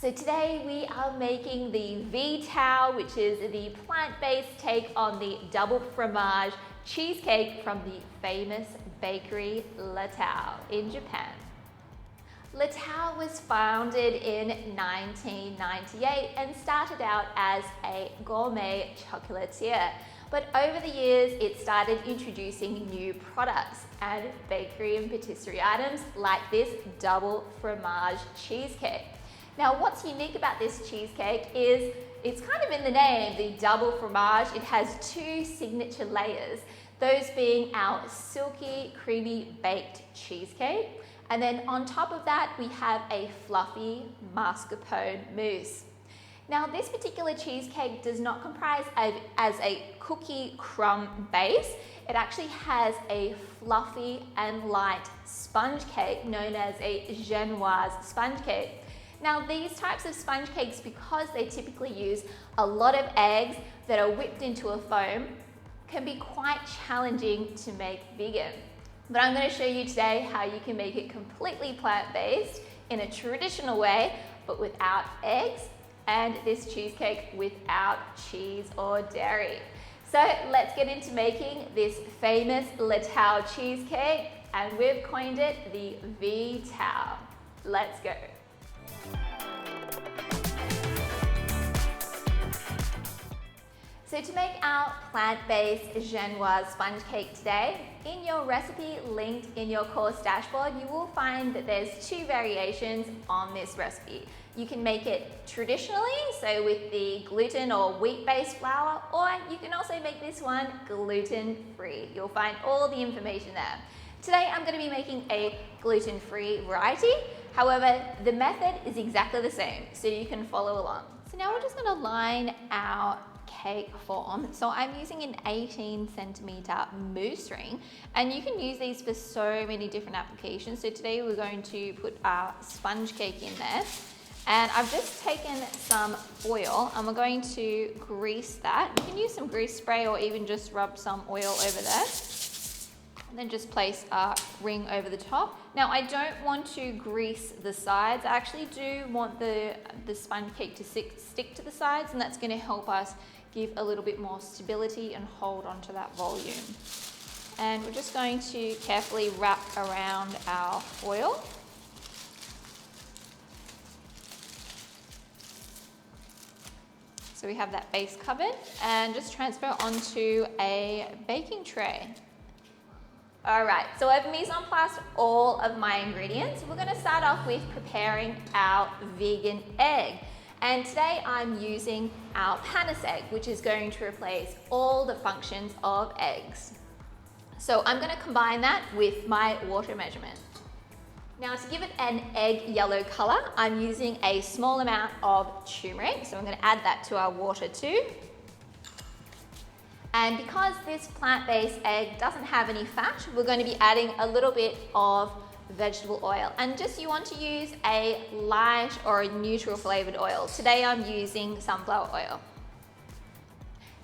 So today we are making the V-Tao, which is the plant-based take on the double fromage cheesecake from the famous bakery Tao in Japan. Tao was founded in 1998 and started out as a gourmet chocolatier. But over the years, it started introducing new products and bakery and patisserie items like this double fromage cheesecake. Now, what's unique about this cheesecake is it's kind of in the name, the double fromage. It has two signature layers, those being our silky, creamy baked cheesecake. And then on top of that, we have a fluffy mascarpone mousse. Now, this particular cheesecake does not comprise as a cookie crumb base. It actually has a fluffy and light sponge cake known as a Genoise sponge cake. Now, these types of sponge cakes, because they typically use a lot of eggs that are whipped into a foam, can be quite challenging to make vegan. But I'm going to show you today how you can make it completely plant-based in a traditional way, but without eggs, and this cheesecake without cheese or dairy. So let's get into making this famous Tao cheesecake, and we've coined it the V-Tao. Let's go. So to make our plant-based Genoise sponge cake today, in your recipe linked in your course dashboard, you will find that there's two variations on this recipe. You can make it traditionally, so with the gluten or wheat-based flour, or you can also make this one gluten-free. You'll find all the information there. Today I'm going to be making a gluten-free variety. However, the method is exactly the same, so you can follow along. So now we're just going to line our cake form. So I'm using an 18cm mousse ring, and you can use these for so many different applications. So today we're going to put our sponge cake in there, and I've just taken some oil and we're going to grease that. You can use some grease spray or even just rub some oil over there. And then just place a ring over the top. Now, I don't want to grease the sides. I actually do want the sponge cake to stick to the sides, and that's going to help us give a little bit more stability and hold onto that volume. And we're just going to carefully wrap around our foil. So we have that base covered, and just transfer onto a baking tray. All right, so I've mise en place all of my ingredients. We're gonna start off with preparing our vegan egg. And today I'm using our panis egg, which is going to replace all the functions of eggs. So I'm gonna combine that with my water measurement. Now, to give it an egg yellow color, I'm using a small amount of turmeric. So I'm gonna add that to our water too. And because this plant-based egg doesn't have any fat, we're going to be adding a little bit of vegetable oil. And just you want to use a light or a neutral flavored oil. Today I'm using sunflower oil.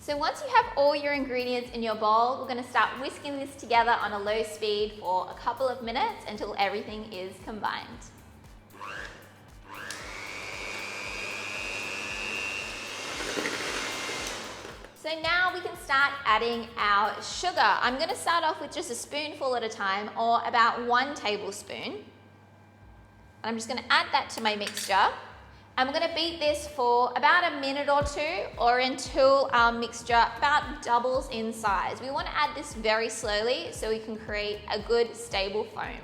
So once you have all your ingredients in your bowl, we're going to start whisking this together on a low speed for a couple of minutes until everything is combined. So now we can start adding our sugar. I'm going to start off with just a spoonful at a time, or about 1 tablespoon. I'm just going to add that to my mixture. I'm going to beat this for about a minute or two, or until our mixture about doubles in size. We want to add this very slowly so we can create a good stable foam.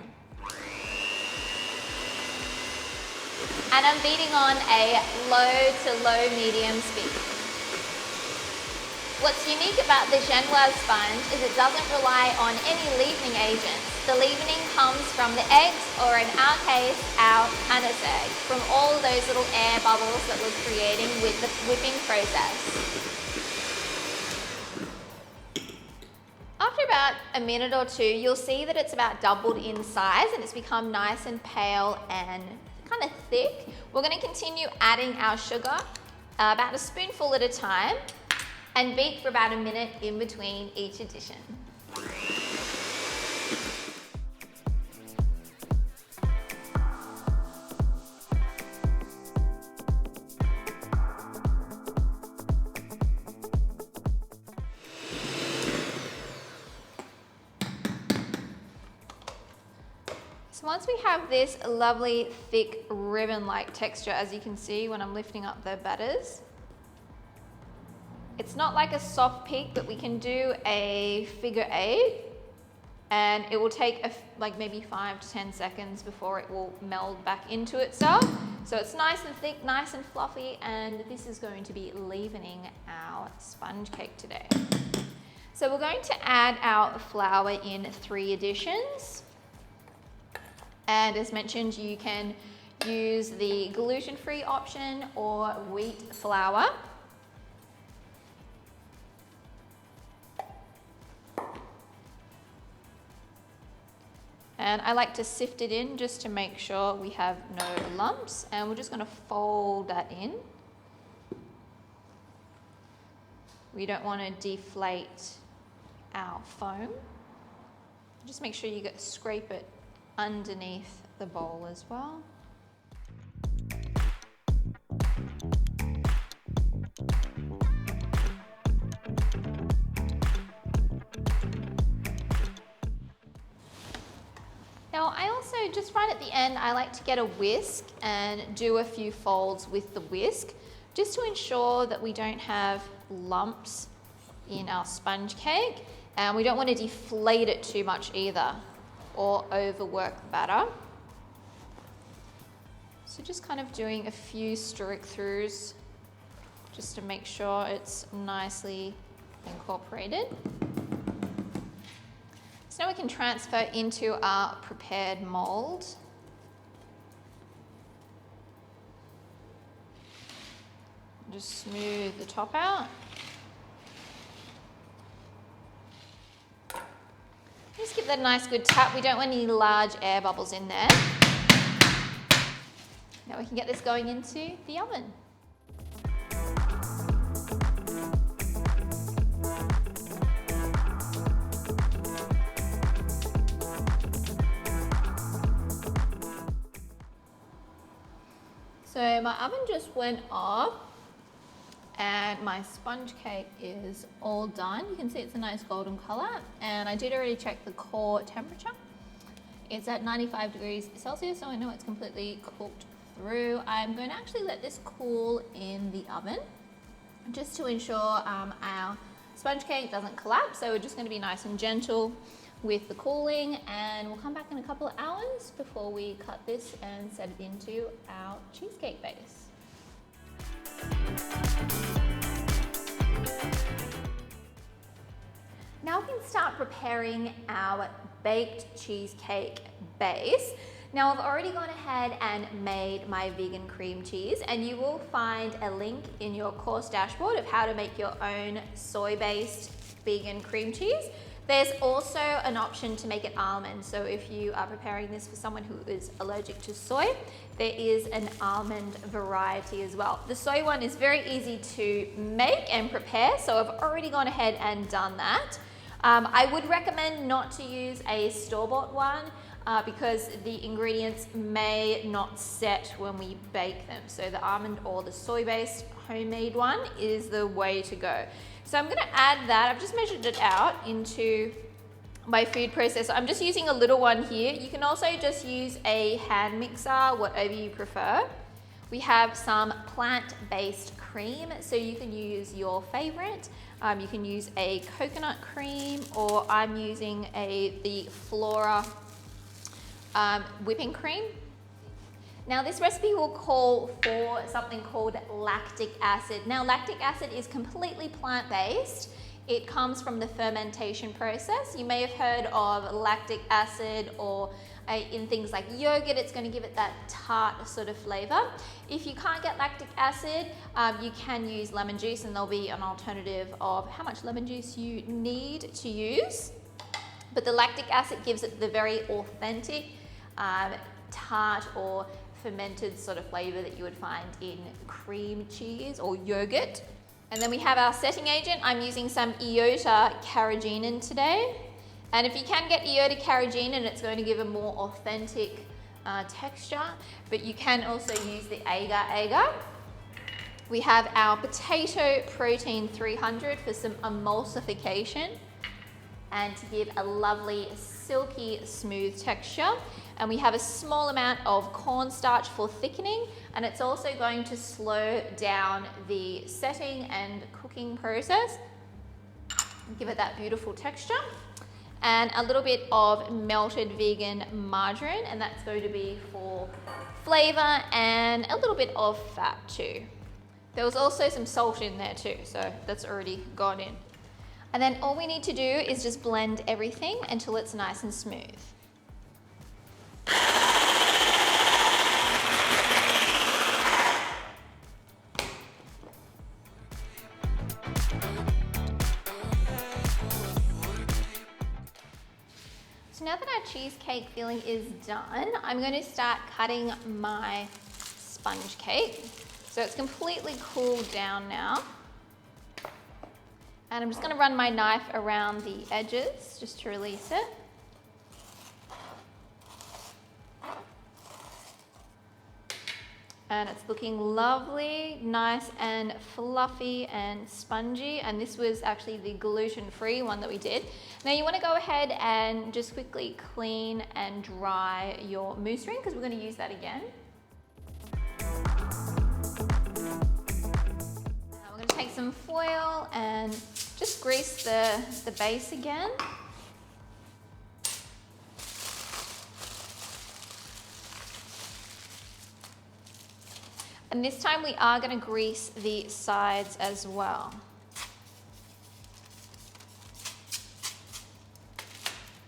And I'm beating on a low to medium speed. What's unique about the Genoise sponge is it doesn't rely on any leavening agents. The leavening comes from the eggs, or in our case, our panis egg, from all those little air bubbles that we're creating with the whipping process. After about a minute or two, you'll see that it's about doubled in size and it's become nice and pale and kind of thick. We're going to continue adding our sugar, about a spoonful at a time, and beat for about a minute in between each addition. So once we have this lovely thick ribbon-like texture, as you can see when I'm lifting up the batters, it's not like a soft peak, but we can do a figure 8 and it will take like maybe 5 to 10 seconds before it will meld back into itself. So it's nice and thick, nice and fluffy, and this is going to be leavening our sponge cake today. So we're going to add our flour in 3 additions. And as mentioned, you can use the gluten-free option or wheat flour. And I like to sift it in just to make sure we have no lumps. And we're just going to fold that in. We don't want to deflate our foam. Just make sure you scrape it underneath the bowl as well. Now I also, just right at the end, I like to get a whisk and do a few folds with the whisk, just to ensure that we don't have lumps in our sponge cake, and we don't want to deflate it too much either or overwork the batter. So just kind of doing a few stroke throughs just to make sure it's nicely incorporated. So now we can transfer into our prepared mold. Just smooth the top out. Just give that a nice good tap. We don't want any large air bubbles in there. Now we can get this going into the oven. So my oven just went off and my sponge cake is all done. You can see it's a nice golden color, and I did already check the core temperature. It's at 95 degrees Celsius, so I know it's completely cooked through. I'm going to actually let this cool in the oven just to ensure our sponge cake doesn't collapse. So we're just going to be nice and gentle with the cooling, and we'll come back in a couple of hours before we cut this and set it into our cheesecake base. Now we can start preparing our baked cheesecake base. Now I've already gone ahead and made my vegan cream cheese, and you will find a link in your course dashboard of how to make your own soy-based vegan cream cheese. There's also an option to make it almond. So if you are preparing this for someone who is allergic to soy, there is an almond variety as well. The soy one is very easy to make and prepare, so I've already gone ahead and done that. I would recommend not to use a store-bought one because the ingredients may not set when we bake them. So the almond or the soy-based homemade one is the way to go. So I'm going to add that. I've just measured it out into my food processor. I'm just using a little one here. You can also just use a hand mixer, whatever you prefer. We have some plant-based cream, so you can use your favorite. You can use a coconut cream, or I'm using the Flora whipping cream. Now this recipe will call for something called lactic acid. Now lactic acid is completely plant-based. It comes from the fermentation process. You may have heard of lactic acid, or in things like yogurt, it's going to give it that tart sort of flavor. If you can't get lactic acid, you can use lemon juice, and there'll be an alternative of how much lemon juice you need to use. But the lactic acid gives it the very authentic tart or fermented sort of flavor that you would find in cream cheese or yogurt. And then we have our setting agent. I'm using some iota carrageenan today. And if you can get iota carrageenan, it's going to give a more authentic texture, but you can also use the agar-agar. We have our potato protein 300 for some emulsification and to give a lovely silky smooth texture. and we have a small amount of cornstarch for thickening, and it's also going to slow down the setting and cooking process, give it that beautiful texture. And a little bit of melted vegan margarine, and that's going to be for flavor and a little bit of fat too. There was also some salt in there too, so that's already gone in. And then all we need to do is just blend everything until it's nice and smooth. So now that our cheesecake filling is done, I'm going to start cutting my sponge cake. So it's completely cooled down now. And I'm just going to run my knife around the edges just to release it. And it's looking lovely, nice and fluffy and spongy. And this was actually the gluten-free one that we did. Now you want to go ahead and just quickly clean and dry your mousse ring because we're going to use that again. Now we're going to take some foil and just grease the base again. And this time we are going to grease the sides as well.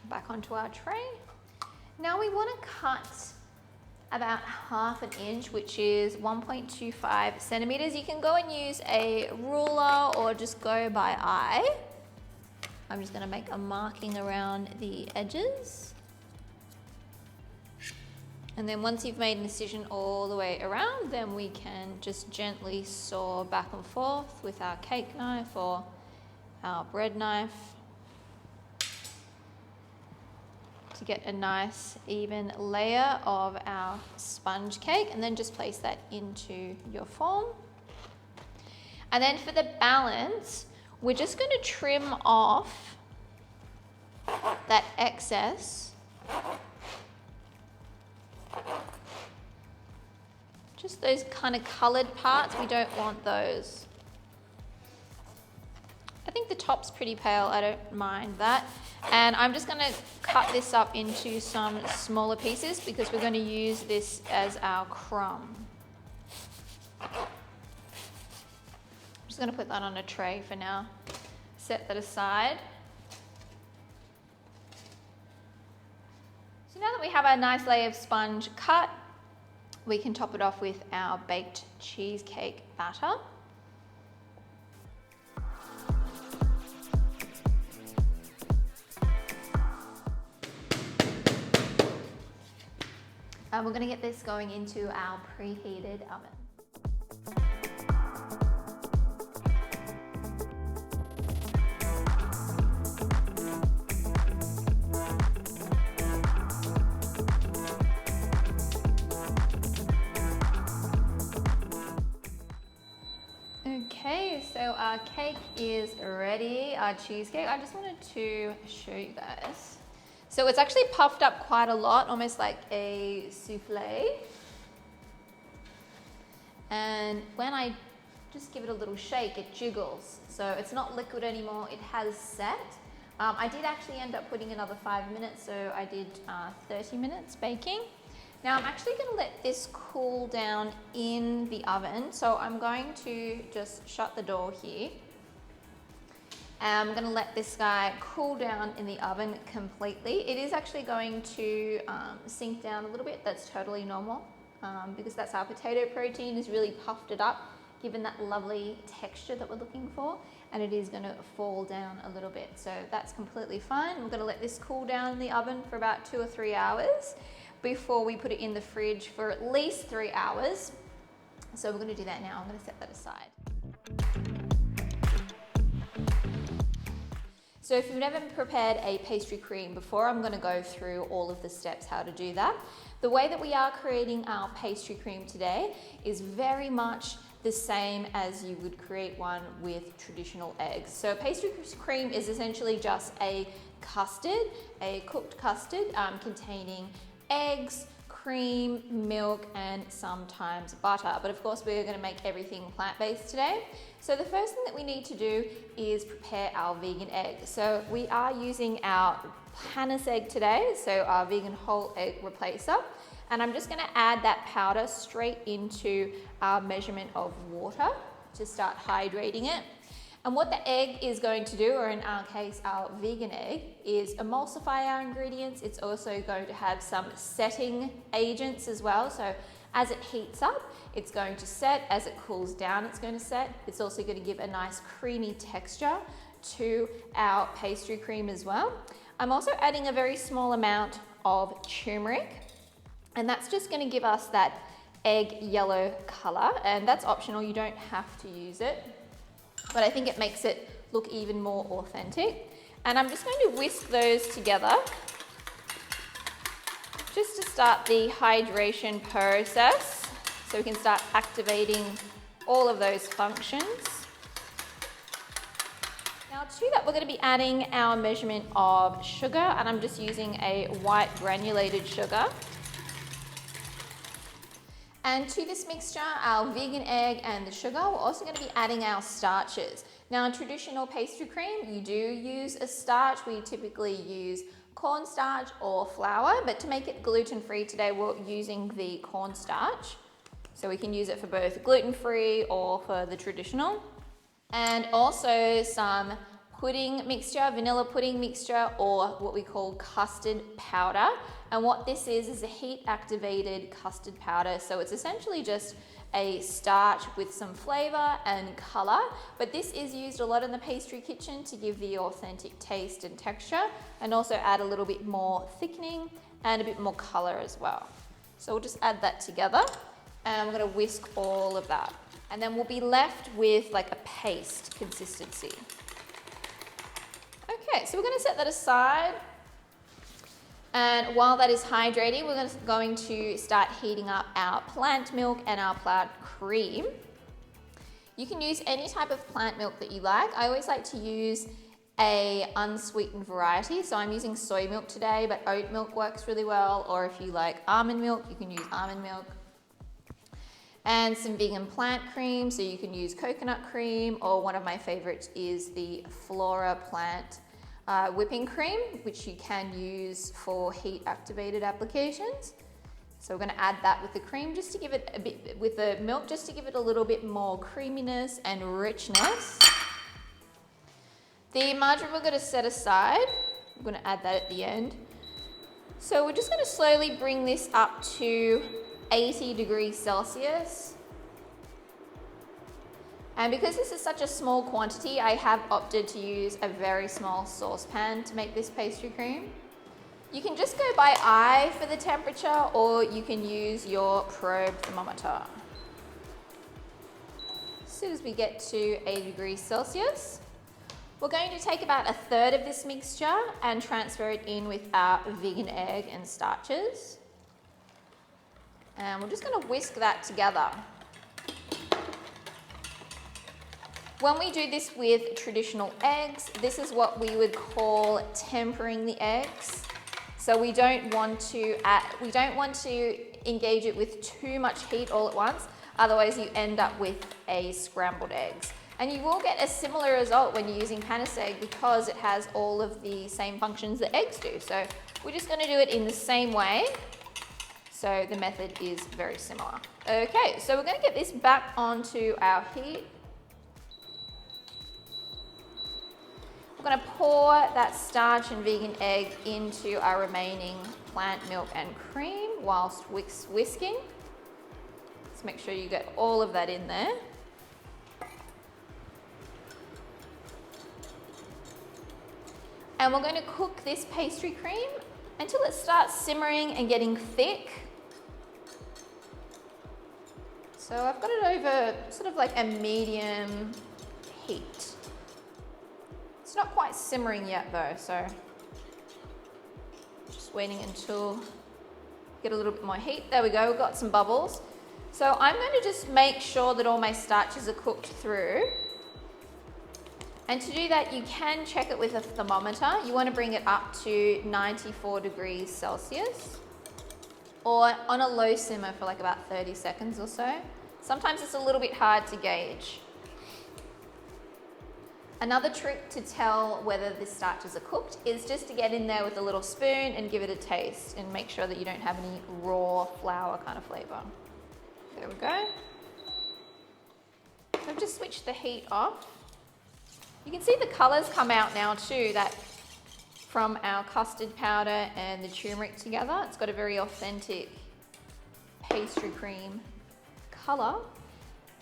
Back onto our tray. Now we want to cut about 1/2 inch, which is 1.25 centimeters. You can go and use a ruler or just go by eye. I'm just going to make a marking around the edges. And then once you've made an incision all the way around, then we can just gently saw back and forth with our cake knife or our bread knife to get a nice even layer of our sponge cake, and then just place that into your form. And then for the balance, we're just going to trim off that excess. Just those kind of coloured parts, we don't want those. I think the top's pretty pale, I don't mind that. And I'm just going to cut this up into some smaller pieces because we're going to use this as our crumb. I'm just going to put that on a tray for now. Set that aside. So now that we have our nice layer of sponge cut, we can top it off with our baked cheesecake batter. And we're going to get this going into our preheated oven. Okay, so our cake is ready, our cheesecake. I just wanted to show you guys. So it's actually puffed up quite a lot, almost like a souffle. And when I just give it a little shake, it jiggles. So it's not liquid anymore, it has set. I did actually end up putting another 5 minutes, so I did 30 minutes baking. Now I'm actually going to let this cool down in the oven. So I'm going to just shut the door here. And I'm going to let this guy cool down in the oven completely. It is actually going to sink down a little bit. That's totally normal because that's our potato protein is really puffed it up, given that lovely texture that we're looking for. And it is going to fall down a little bit. So that's completely fine. We're going to let this cool down in the oven for about 2 or 3 hours before we put it in the fridge for at least 3 hours. So we're going to do that now. I'm going to set that aside. So if you've never prepared a pastry cream before, I'm going to go through all of the steps how to do that. The way that we are creating our pastry cream today is very much the same as you would create one with traditional eggs. So pastry cream is essentially just a custard, a cooked custard containing eggs, cream, milk, and sometimes butter. But of course, we're going to make everything plant-based today. So the first thing that we need to do is prepare our vegan egg. So we are using our panis egg today, so our vegan whole egg replacer. And I'm just going to add that powder straight into our measurement of water to start hydrating it. And what the egg is going to do, or in our case, our vegan egg, is emulsify our ingredients. It's also going to have some setting agents as well. So as it heats up, it's going to set. As it cools down, it's going to set. It's also going to give a nice creamy texture to our pastry cream as well. I'm also adding a very small amount of turmeric, and that's just going to give us that egg yellow color, and that's optional. You don't have to use it, but I think it makes it look even more authentic. And I'm just going to whisk those together just to start the hydration process so we can start activating all of those functions. Now to that, we're going to be adding our measurement of sugar, and I'm just using a white granulated sugar. And to this mixture, our vegan egg and the sugar, we're also going to be adding our starches. Now in traditional pastry cream, you do use a starch. We typically use cornstarch or flour, but to make it gluten-free today, we're using the cornstarch. So we can use it for both gluten-free or for the traditional. And also some pudding mixture, vanilla pudding mixture, or what we call custard powder. And what this is a heat activated custard powder. So it's essentially just a starch with some flavor and color, but this is used a lot in the pastry kitchen to give the authentic taste and texture, and also add a little bit more thickening and a bit more color as well. So we'll just add that together, and we're going to whisk all of that. And then we'll be left with like a paste consistency. Okay, so we're going to set that aside. And while that is hydrating, we're going to start heating up our plant milk and our plant cream. You can use any type of plant milk that you like. I always like to use a unsweetened variety. So I'm using soy milk today, but oat milk works really well. Or if you like almond milk, you can use almond milk. And some vegan plant cream, so you can use coconut cream, or one of my favorites is the Flora plant whipping cream, which you can use for heat activated applications. So we're going to add that with the cream just to give it a bit, with the milk, just to give it a little bit more creaminess and richness. The margarine we're going to set aside. I'm going to add that at the end. So we're just going to slowly bring this up to 80 degrees Celsius. And because this is such a small quantity, I have opted to use a very small saucepan to make this pastry cream. You can just go by eye for the temperature, or you can use your probe thermometer. As soon as we get to 80 degrees Celsius, we're going to take about a third of this mixture and transfer it in with our vegan egg and starches. And we're just going to whisk that together. When we do this with traditional eggs, this is what we would call tempering the eggs. So we don't want to engage it with too much heat all at once, otherwise you end up with a scrambled eggs. And you will get a similar result when you're using panis egg because it has all of the same functions that eggs do. So we're just going to do it in the same way. So the method is very similar. Okay, so we're going to get this back onto our heat. We're going to pour that starch and vegan egg into our remaining plant milk and cream whilst whisking. Let's make sure you get all of that in there. And we're going to cook this pastry cream until it starts simmering and getting thick. So I've got it over sort of like a medium heat. It's not quite simmering yet though, so just waiting until get a little bit more heat. There we go, we've got some bubbles. So I'm going to just make sure that all my starches are cooked through. And to do that, you can check it with a thermometer. You want to bring it up to 94 degrees Celsius. or on a low simmer for like about 30 seconds or so. Sometimes it's a little bit hard to gauge. Another trick to tell whether the starches are cooked is just to get in there with a little spoon and give it a taste and make sure that you don't have any raw flour kind of flavor. There we go. So I've just switched the heat off. You can see the colors come out now too, that from our custard powder and the turmeric together. It's got a very authentic pastry cream color.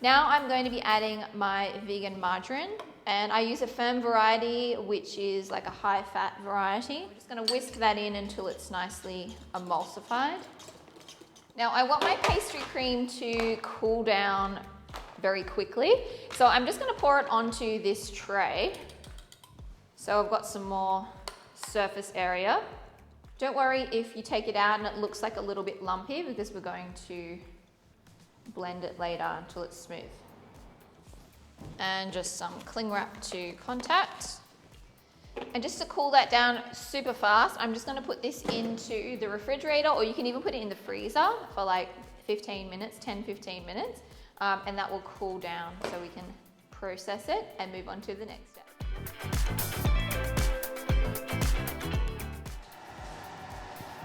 Now I'm going to be adding my vegan margarine, and I use a firm variety, which is like a high fat variety. I'm just going to whisk that in until it's nicely emulsified. Now I want my pastry cream to cool down very quickly, so I'm just going to pour it onto this tray. So I've got some more surface area. Don't worry if you take it out and it looks like a little bit lumpy, because we're going to blend it later until it's smooth. And just some cling wrap to contact. And just to cool that down super fast, I'm just going to put this into the refrigerator, or you can even put it in the freezer for like 15 minutes, 10-15 minutes, and that will cool down so we can process it and move on to the next step.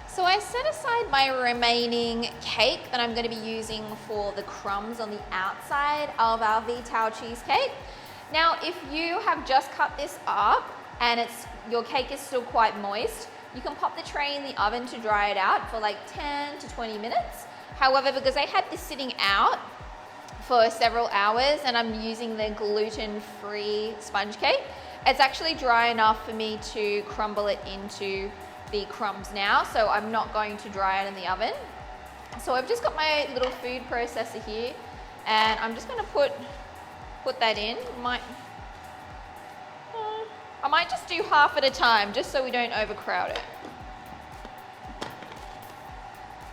So I set aside my remaining cake that I'm going to be using for the crumbs on the outside of our Tao cheesecake. Now, if you have just cut this up and your cake is still quite moist, you can pop the tray in the oven to dry it out for like 10 to 20 minutes. However, because I had this sitting out for several hours and I'm using the gluten-free sponge cake, it's actually dry enough for me to crumble it into the crumbs now, so I'm not going to dry it in the oven. So I've just got my little food processor here, and I'm just going to put that in. I might just do half at a time, just so we don't overcrowd it.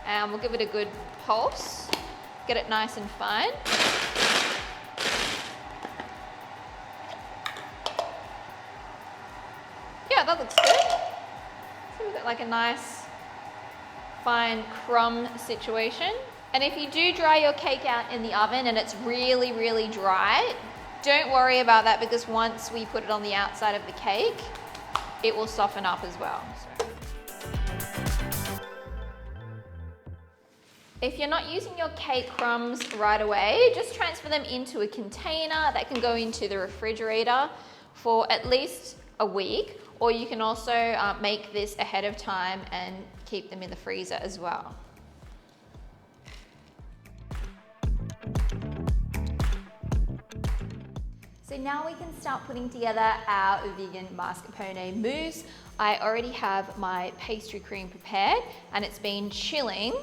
And we'll give it a good pulse, get it nice and fine. Yeah, that looks good. So we've got like a nice fine crumb situation. And if you do dry your cake out in the oven and it's really, really dry, don't worry about that, because once we put it on the outside of the cake, it will soften up as well. If you're not using your cake crumbs right away, just transfer them into a container that can go into the refrigerator for at least a week, or you can also make this ahead of time and keep them in the freezer as well. So now we can start putting together our vegan mascarpone mousse. I already have my pastry cream prepared and it's been chilling,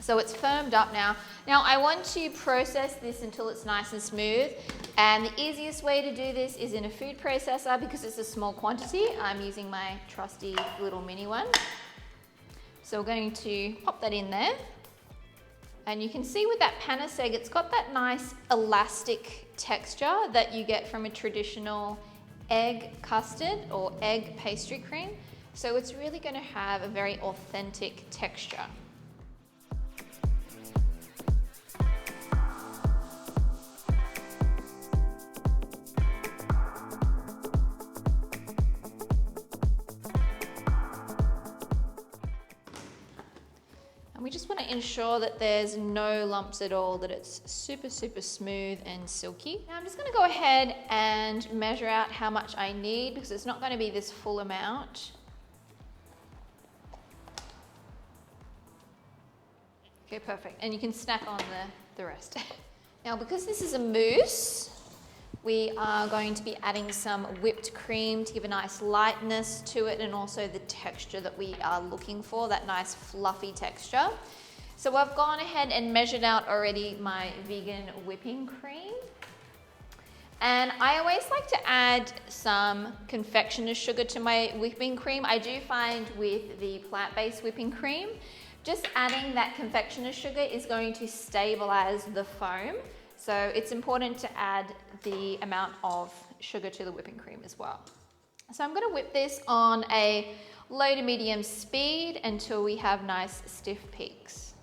so it's firmed up now. Now I want to process this until it's nice and smooth, and the easiest way to do this is in a food processor because it's a small quantity. I'm using my trusty little mini one. So we're going to pop that in there. And you can see with that panis egg, it's got that nice elastic texture that you get from a traditional egg custard or egg pastry cream. So it's really going to have a very authentic texture. And we just want to ensure that there's no lumps at all, that it's super, super smooth and silky. Now I'm just going to go ahead and measure out how much I need, because it's not going to be this full amount. Okay, perfect. And you can snack on the rest. Now, because this is a mousse, we are going to be adding some whipped cream to give a nice lightness to it, and also the texture that we are looking for, that nice fluffy texture. So I've gone ahead and measured out already my vegan whipping cream. And I always like to add some confectioner's sugar to my whipping cream. I do find with the plant-based whipping cream, just adding that confectioner's sugar is going to stabilize the foam. So it's important to add the amount of sugar to the whipping cream as well. So I'm gonna whip this on a low to medium speed until we have nice stiff peaks.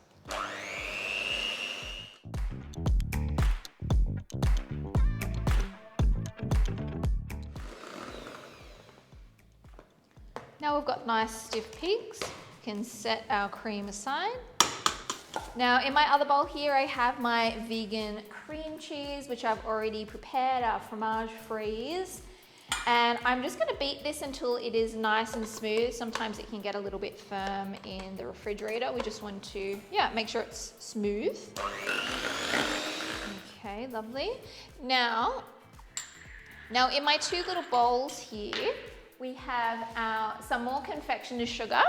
Now we've got nice stiff peaks, we can set our cream aside. Now in my other bowl here, I have my vegan cream cheese, which I've already prepared, our fromage frise. And I'm just gonna beat this until it is nice and smooth. Sometimes it can get a little bit firm in the refrigerator. We just want to, make sure it's smooth. Okay, lovely. Now in my two little bowls here, we have some more confectioner's sugar.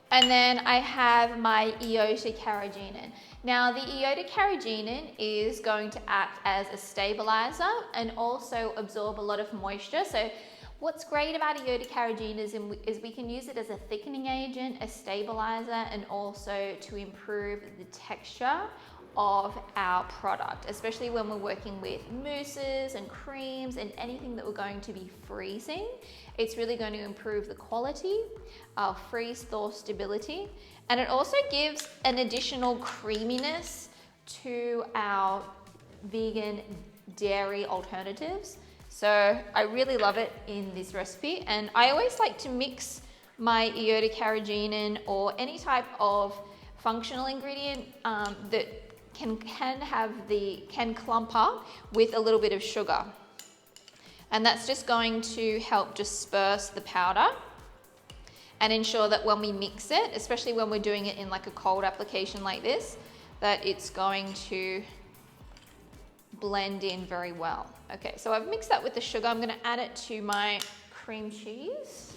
And then I have my iota carrageenan. Now the iota carrageenan is going to act as a stabilizer and also absorb a lot of moisture. So what's great about iota carrageenan is we can use it as a thickening agent, a stabilizer, and also to improve the texture of our product, especially when we're working with mousses and creams and anything that we're going to be freezing. It's really going to improve the quality, our freeze thaw stability, and it also gives an additional creaminess to our vegan dairy alternatives. So I really love it in this recipe, and I always like to mix my iota carrageenan or any type of functional ingredient that can clump up with a little bit of sugar. And that's just going to help disperse the powder and ensure that when we mix it, especially when we're doing it in like a cold application like this, that it's going to blend in very well. Okay, so I've mixed that with the sugar. I'm gonna add it to my cream cheese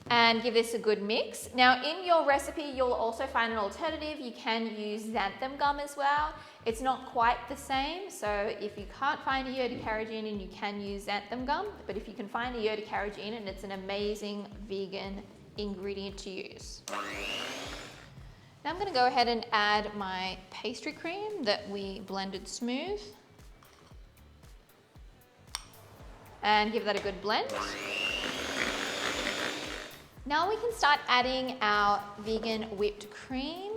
and give this a good mix. Now in your recipe, you'll also find an alternative. You can use xanthan gum as well. It's not quite the same, so if you can't find iota carrageenan, you can use xanthan gum, but if you can find iota carrageenan, it's an amazing vegan ingredient to use. Now I'm gonna go ahead and add my pastry cream that we blended smooth and give that a good blend. Now we can start adding our vegan whipped cream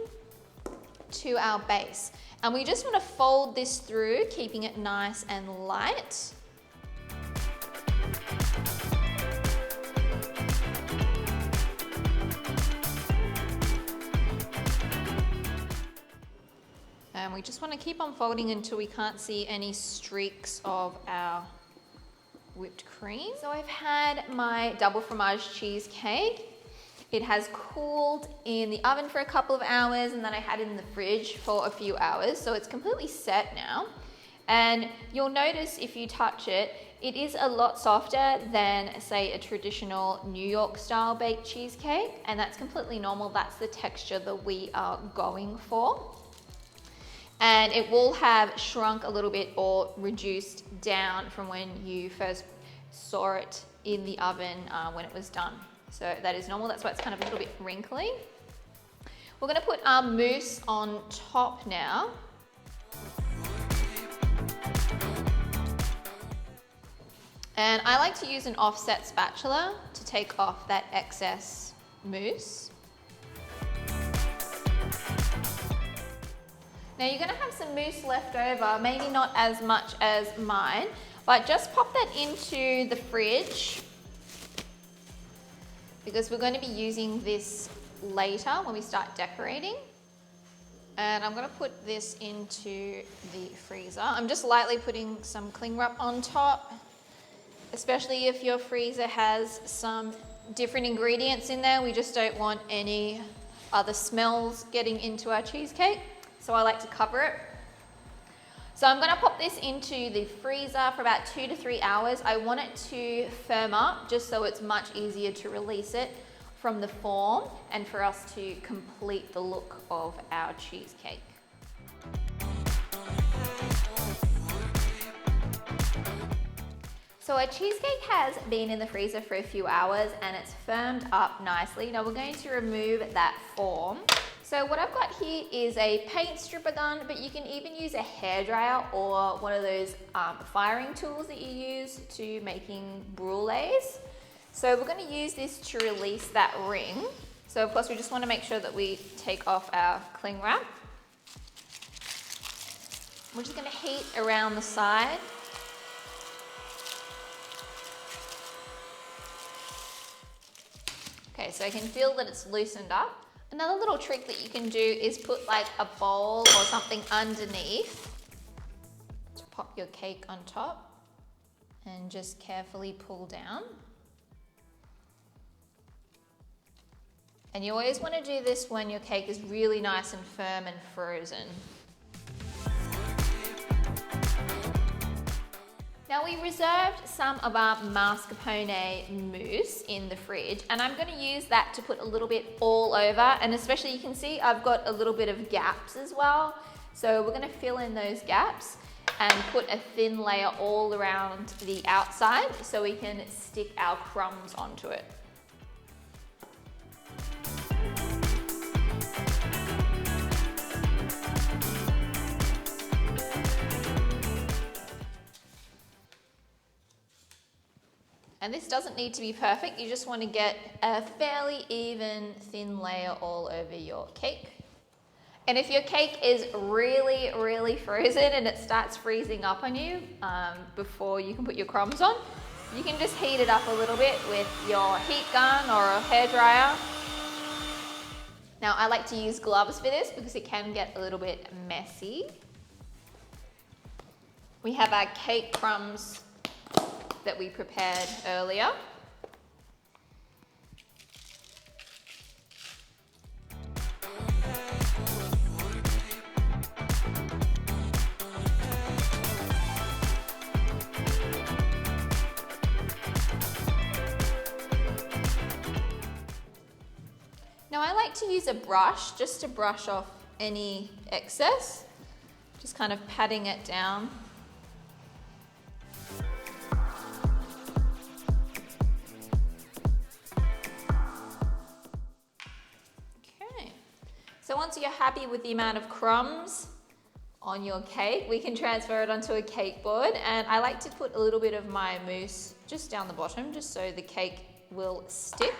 to our base. And we just want to fold this through, keeping it nice and light. And we just want to keep on folding until we can't see any streaks of our whipped cream. So I've had my double fromage cheesecake. It has cooled in the oven for a couple of hours, and then I had it in the fridge for a few hours. So it's completely set now. And you'll notice if you touch it, it is a lot softer than, say, a traditional New York style baked cheesecake. And that's completely normal. That's the texture that we are going for. And it will have shrunk a little bit or reduced down from when you first saw it in the oven when it was done. So that is normal, that's why it's kind of a little bit wrinkly. We're gonna put our mousse on top now. And I like to use an offset spatula to take off that excess mousse. Now you're gonna have some mousse left over, maybe not as much as mine, but just pop that into the fridge because we're going to be using this later when we start decorating. And I'm going to put this into the freezer. I'm just lightly putting some cling wrap on top, especially if your freezer has some different ingredients in there. We just don't want any other smells getting into our cheesecake. So I like to cover it. So I'm going to pop this into the freezer for about 2 to 3 hours. I want it to firm up just so it's much easier to release it from the form and for us to complete the look of our cheesecake. So our cheesecake has been in the freezer for a few hours and it's firmed up nicely. Now we're going to remove that form So what I've got here is a paint stripper gun, but you can even use a hairdryer or one of those firing tools that you use to making brulees. So we're going to use this to release that ring. So of course we just want to make sure that we take off our cling wrap. We're just going to heat around the side. Okay, so I can feel that it's loosened up. Another little trick that you can do is put like a bowl or something underneath to pop your cake on top and just carefully pull down. And you always want to do this when your cake is really nice and firm and frozen. Now we reserved some of our mascarpone mousse in the fridge, and I'm going to use that to put a little bit all over, and especially you can see I've got a little bit of gaps as well. So we're going to fill in those gaps and put a thin layer all around the outside so we can stick our crumbs onto it. And this doesn't need to be perfect, you just want to get a fairly even thin layer all over your cake. And if your cake is really, really frozen and it starts freezing up on you before you can put your crumbs on, you can just heat it up a little bit with your heat gun or a hairdryer. Now I like to use gloves for this because it can get a little bit messy. We have our cake crumbs that we prepared earlier. Now I like to use a brush just to brush off any excess, just kind of patting it down. So once you're happy with the amount of crumbs on your cake, we can transfer it onto a cake board, and I like to put a little bit of my mousse just down the bottom just so the cake will stick.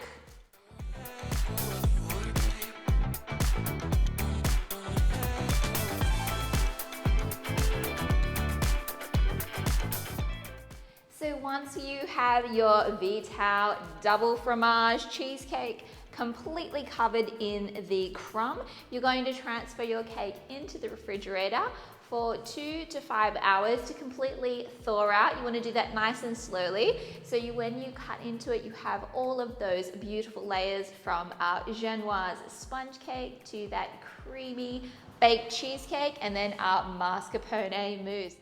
So once you have your Tao double fromage cheesecake completely covered in the crumb, you're going to transfer your cake into the refrigerator for 2 to 5 hours to completely thaw out. You want to do that nice and slowly, so when you cut into it, you have all of those beautiful layers from our Genoise sponge cake to that creamy baked cheesecake, and then our mascarpone mousse.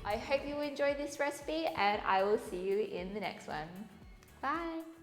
I hope you enjoy this recipe, and I will see you in the next one. Bye.